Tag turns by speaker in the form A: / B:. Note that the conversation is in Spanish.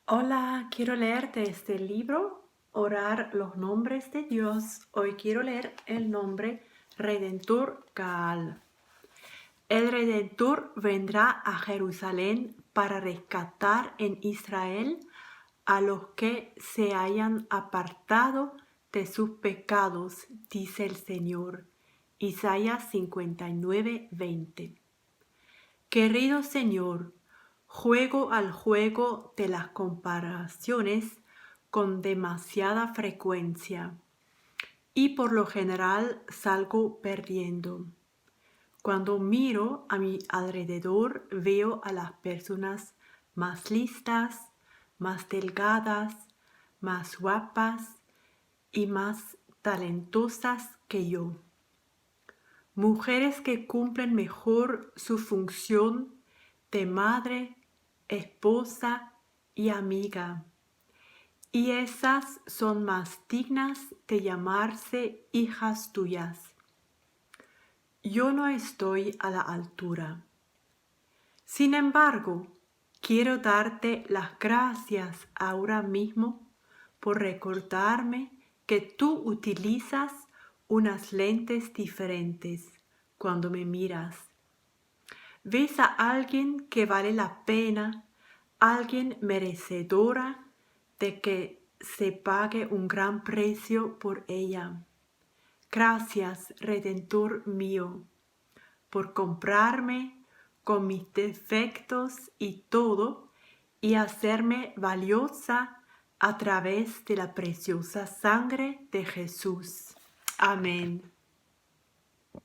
A: Hola, quiero leerte este libro, Orar los nombres de Dios. Hoy quiero leer el nombre Redentor Gaal. El Redentor vendrá a Jerusalén para rescatar en Israel a los que se hayan apartado de sus pecados, dice el Señor. Isaías 59:20. Querido Señor, juego al juego de las comparaciones con demasiada frecuencia y por lo general salgo perdiendo. Cuando miro a mi alrededor veo a las personas más listas, más delgadas, más guapas y más talentosas que yo. Mujeres que cumplen mejor su función de madre, esposa y amiga. Y esas son más dignas de llamarse hijas tuyas. Yo no estoy a la altura. Sin embargo, quiero darte las gracias ahora mismo por recordarme que tú utilizas unas lentes diferentes cuando me miras. Ves a alguien que vale la pena, alguien merecedora de que se pague un gran precio por ella. Gracias, Redentor mío, por comprarme con mis defectos y todo y hacerme valiosa a través de la preciosa sangre de Jesús. Amén.